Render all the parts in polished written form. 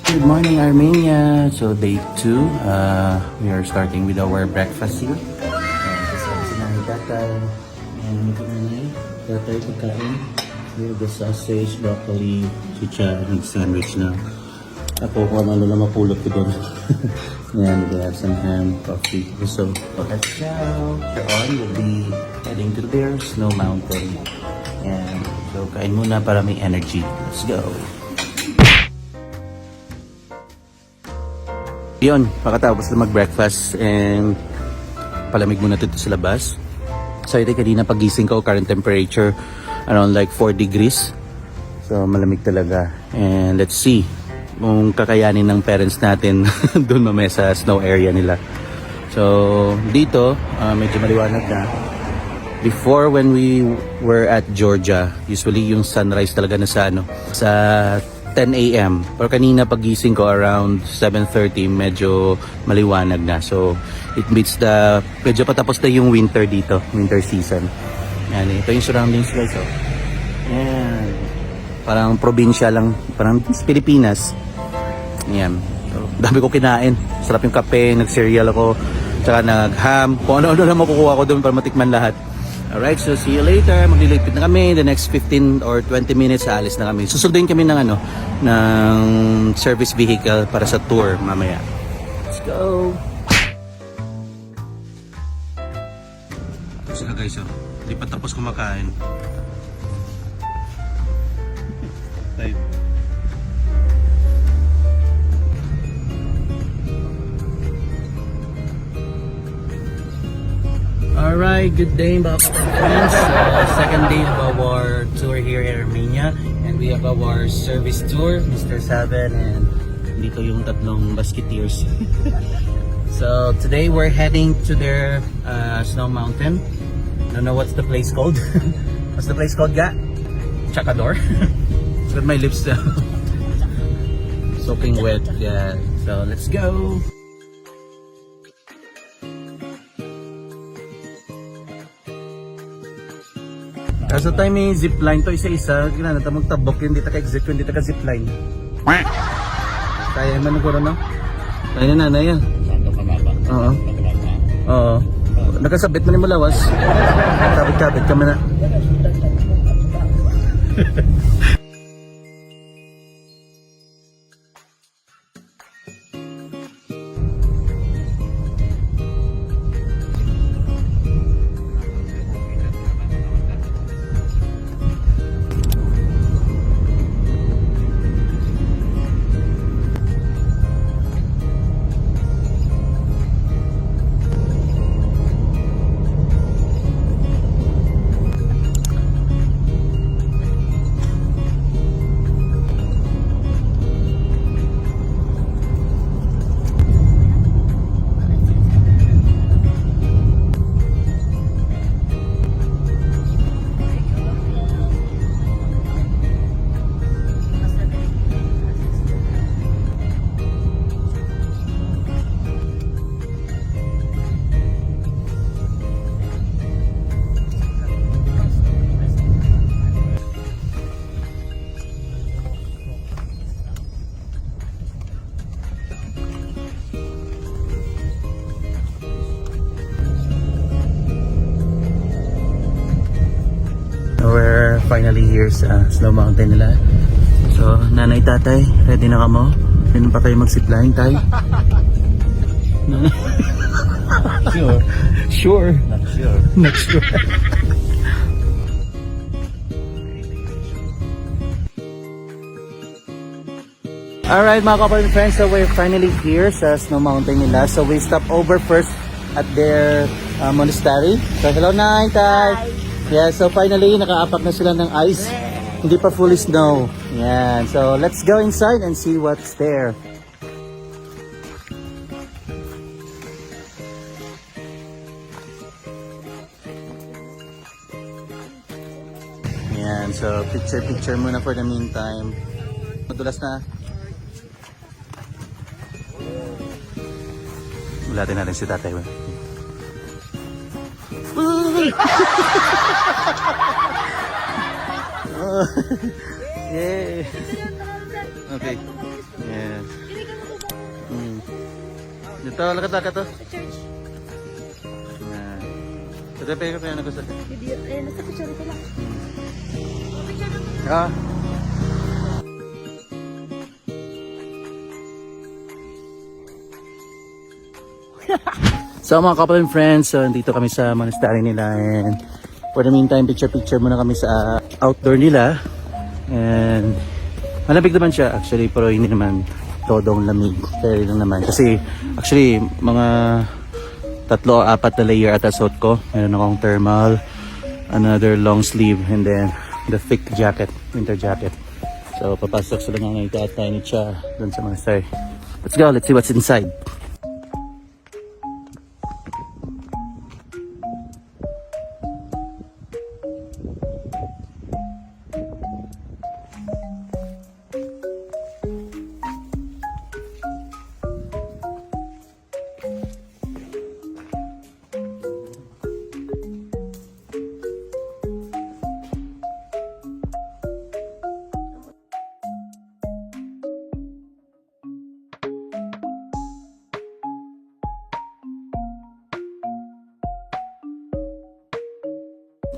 Good morning, Armenia. So day 2, we are starting with our breakfast here. And kasama si Nanay Tatay. And ito na niya. Tatay pagkain. We have the sausage, broccoli, chicha, and sandwich na. Ako kung ano na mapulot ko doon. And we have some ham, coffee. So let's go. Later on, we'll be heading to their Snow Mountain. And so kain muna para may energy. Let's go. Yun, pagkatapos na mag-breakfast and palamig muna dito sa labas. So ito kanina pagising ko, current temperature around like 4 degrees. So malamig talaga. And let's see kung kakayanin ng parents natin doon mamaya sa snow area nila. So dito, medyo maliwanag na. Before when we were at Georgia, usually yung sunrise talaga na sa 10 a.m. Pero kanina pagising ko around 7:30 medyo maliwanag na. So it means medyo patapos na yung winter dito, winter season. Yan, ito yung surroundings guys. Oh. Yan. Parang probinsya lang, parang Pilipinas. Yan. So, dami ko kinain. Sarap yung kape, nag-cereal ako, tsaka nag-ham. Kung ano-ano na makukuha ko doon para matikman lahat. Alright, so see you later. Maglilipid na kami. The next 15 or 20 minutes, aalis na kami. Susundin kami ng ng service vehicle para sa tour mamaya. Let's go! Sila guys, oh. Hindi pa tapos kumakain. Tayo. Alright, good day mga friends. Second day of our tour here in Armenia. And we have our service tour, Mr. Saben, and dito yung tatlong basketeers. So today we're heading to their Snow Mountain. I don't know what's the place called. What's the place called, Ga? Chacador? Got my lips soaking wet. Yeah. So let's go. Kaso tayo may zipline to isa-isa, ginanata magtabok yun, hindi ta ka-exit yun, hindi ta ka-zipline. Kaya man naguro no? Kaya na nanay yan. Oo. Oo. Nakasabit man yung malawas. Kabit-kabit kami na. We're finally here sa Snow Mountain nila. So, nanay, tatay, ready na ka mo? Pwede pa kayo mag-zipline, tay? Sure. Sure? Not sure. Not sure. Alright mga kapatid friends, so we're finally here sa Snow Mountain nila. So we stop over first at their monastery. So hello, Nay, tay! Hi. Yeah, so finally, nakaapak na sila ng ice. Hindi pa fully snow. Yan. So, let's go inside and see what's there. Yan. So, picture muna for the meantime. Madulas na. Ulatin natin si tatay. Yeah. Okay. Yeah. Ito, lakad-lakad to. Sa church. Yan. Ito, pera na ko sa... Video. Ayan, nasa picture ko lang. Picture lang. Ah. So mga couple and friends, so dito kami sa monastery nila and for the meantime picture muna kami sa outdoor nila and malamig naman siya actually pero hindi naman todong lamig, pero lang naman kasi actually mga 3 o 4 na layer ata suot ko. Meron akong thermal, another long sleeve and then the thick jacket, winter jacket. So papasok sila nga ngayon at tayo ni Cha dun sa monastery. Let's go, let's see what's inside.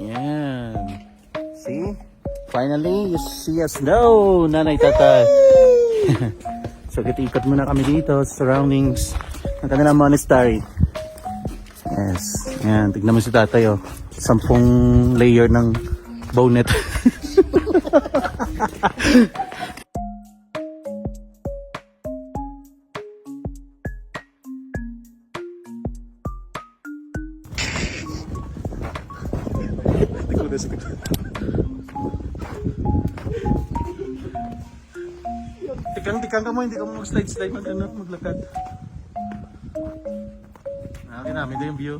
Yan. See? Finally, you see a snow, nanay tatay. So, ikot muna kami dito, surroundings ng kanilang monastery. Yes. Yan, tignan mo si tatay, oh. 10 layer ng bonnet. Tikang ka mo, hindi ka mo mag-slide maglakad. Okay namin, ito yung view.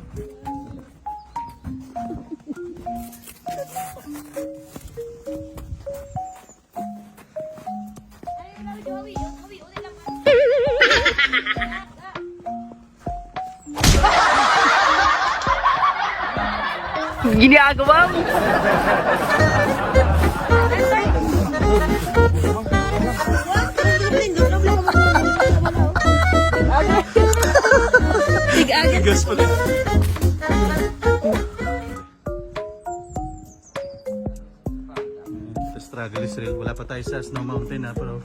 Ginagawa mo. Tigas pala. The struggle is real. Wala pa tayo sa Snow Mountain ha, pero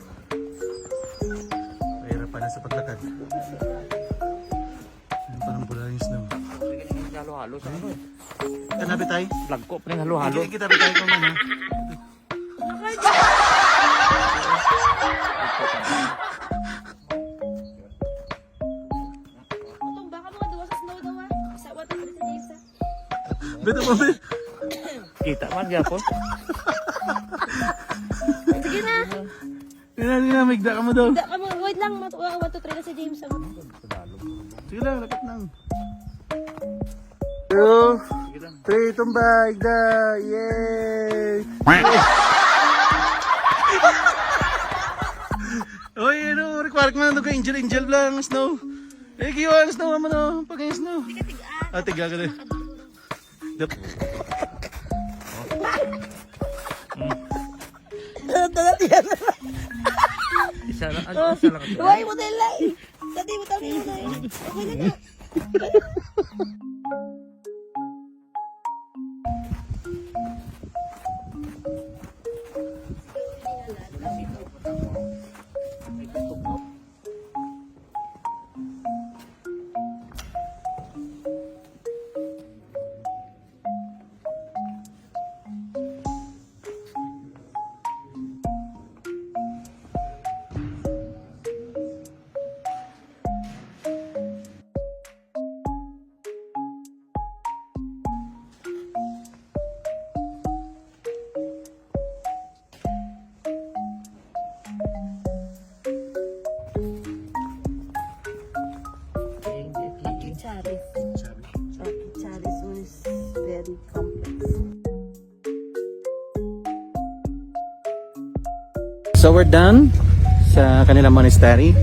mahirap pa na sa paglakad. Ayan, parang pula yung snow. Halo-halo sa ano eh. Kanabi tayo? Vlog ko, pre, halo-halo. Kita tayo kung ano. Itong baka mga duwa sa snow daw ah. Sa wata ko sa Desa. Beto mo, be. Kita man gyapon. Sige na. Migda ka mo daw. Da, wait lang. 1, 2, 3 na si James. Sige lang, lapit lang. 2, 3, tumbay, da, yay! Oy, ano, require ko na ito ka angel lang, snow. Eh, kiyo, snow mo no, pag yung snow. Ah, tiga ka rin. Isa lang, isa lang. Huwag mo nila eh. Dati mo tayo na eh. Okay na. Charis one is very complex. So we're done sa kanilang monastery.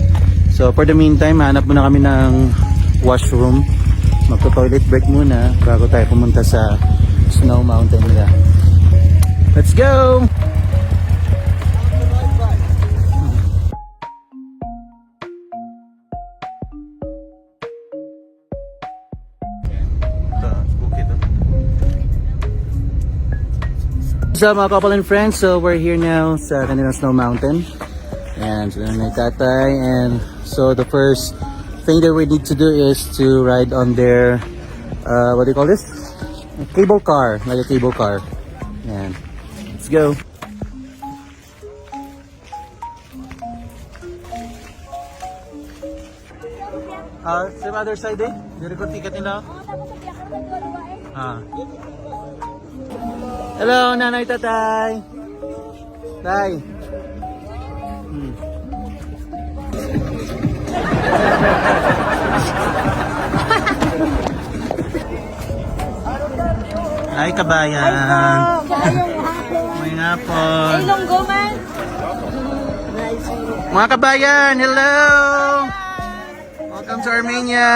So for the meantime, hanap muna kami ng washroom. Magto-toilet break muna bago tayo pumunta sa Snow Mountain nila. Let's go! up mga couple and friends? So we're here now sa kanilang Snow Mountain. And so may tatay. And so the first thing that we need to do is to ride on their, what do you call this? A cable car, like a cable car. And let's go. Sa other side eh? Dari ko ticket nila. Ah. Hello, nanay, tatay. Tay. Ay, kabayan. May hapon. Ay, longgo man. Mga kabayan, hello! Welcome to Armenia.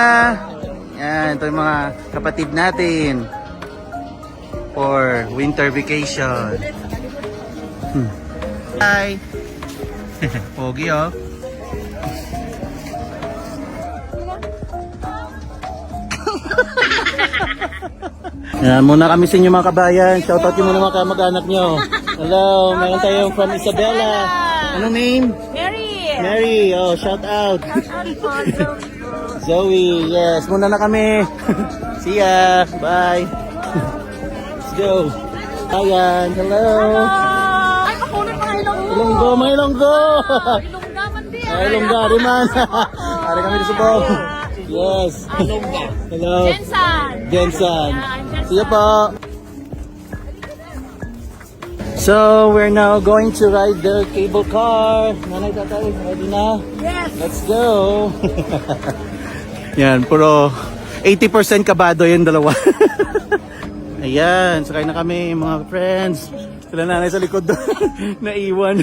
Yan, ito yung mga kapatid natin for winter vacation. Hi! Pogi oh. Yan, muna kami sa inyo mga kabayan. Shoutout nyo muna mga kamag-anak nyo. Hello, meron tayong from Isabela. Anong name? Mary. Mary, oh, shout out. Zoe, yes, muna na kami. See ya, bye. Let's go. Ayan, hello. Ay, makulit mga ilonggo. Ilonggo, mga ilonggo. Ilongga man din. Ay, ilongga, di man. Ari kami dito po. Yes. Hello. Jensan. Jensan. See ya po. So, we're now going to ride the cable car. Nanay, tatay, ready na? Yes. Let's go! Yan, puro 80% kabado yung dalawa. Ayan, sakay na kami mga friends. Sila nanay sa likod doon. Naiwan.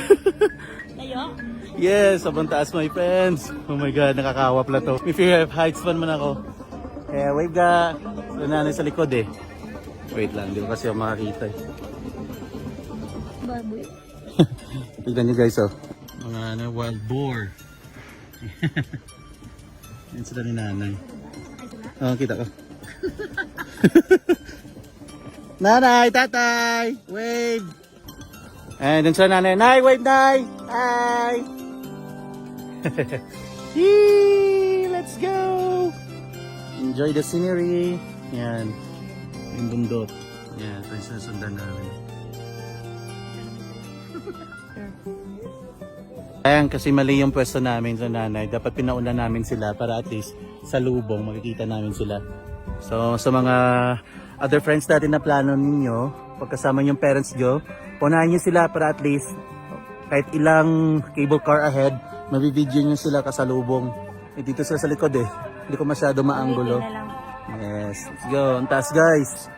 Layo. Yes, sabang taas my friends. Oh my God, nakakawa pala to. May fear of heights fan man ako. Kaya wave ka. Sila nanay sa likod eh. Wait lang, hindi ko kasi ako makakita eh. Baboy. Tignan nyo guys oh. Mga wild boar. Yan sila ni nanay. Oh, kita ko. Nanay, tatay, wave. And then sila nanay. Nay, wave nay. Hi. Yee, let's go. Enjoy the scenery. Yan. Yung bundok. Yan, ito yung susundan namin. Ayan, kasi mali yung pwesto namin sa nanay. Dapat pinauna namin sila para at least sa lubong makikita namin sila. So, sa mga other friends natin na plano ninyo, pagkasama yung parents nyo, punahan nyo sila para at least kahit ilang cable car ahead, mabibidyo nyo sila kasalubong. Eh, dito sila sa likod eh. Hindi ko masyado maanggulo. Yes, let's go. Ang taas guys.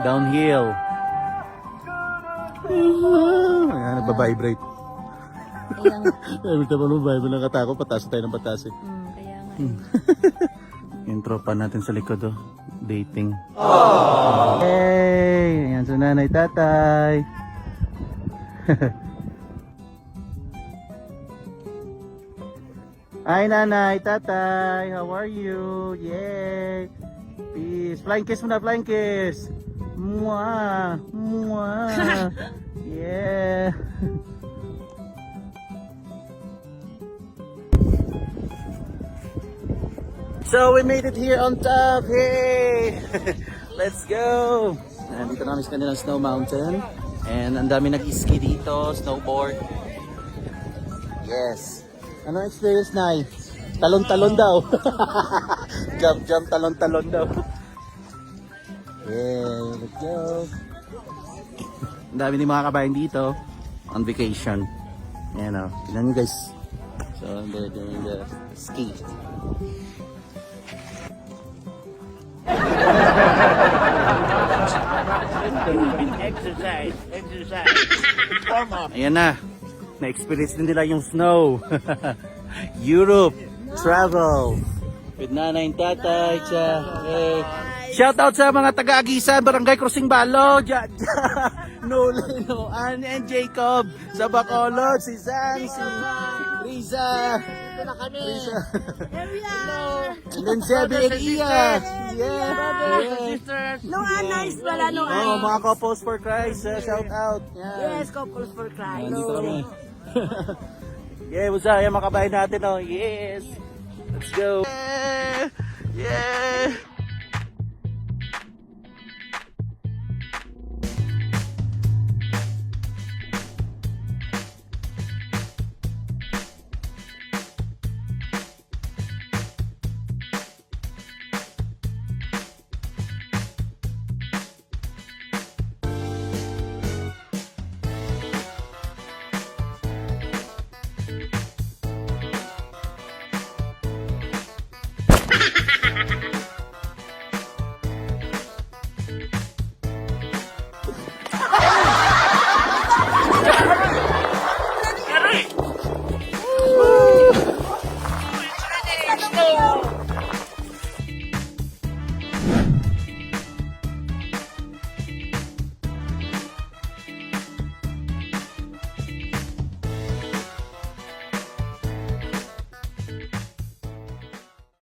Downhill. Ayan, nagbabibrate. Every time ano ba, nakatakot, pataas tayo ng pataas eh. Kaya nga. Yung tropa natin sa likod oh. Dating. Aww. Hey! Ayan sa nanay, tatay. Hi nanay, tatay. How are you? Yay! Peace. Flying kiss muna, flying kiss. Mwah! Mwah! Yeah! So we made it here on top. Hey! Let's go! Nandito kami sa kanilang Snow Mountain. And ang dami nag-ski dito, snowboard. Yes. Ano experience na talon-talon daw. Jump, talon-talon daw. Yeah, let's go. Ang dami ni mga kabayan dito on vacation. Ayan o, tignan nyo guys. So they're doing the ski. Exercise. Warm up. Ayan na. Na-experience din nila yung snow. Europe travel with nanay and tatay. Hey. Shout out sa mga taga-Agisan, Barangay Crossing Balo, Nolino, Ann and Jacob, sa Bacolod, si Zan, si Riza. Nandito na kami. Here we are. And then Sebi and Iya. Yeah. Brothers and sisters. No Anis, wala no Oh, Anis. mga couples for Christ, shout out. Yan. Yes, couples for Christ. Nandito kami. Yeah, what's up? Yan mga kabayan natin, oh. Yes. Let's go. Yeah. Yeah.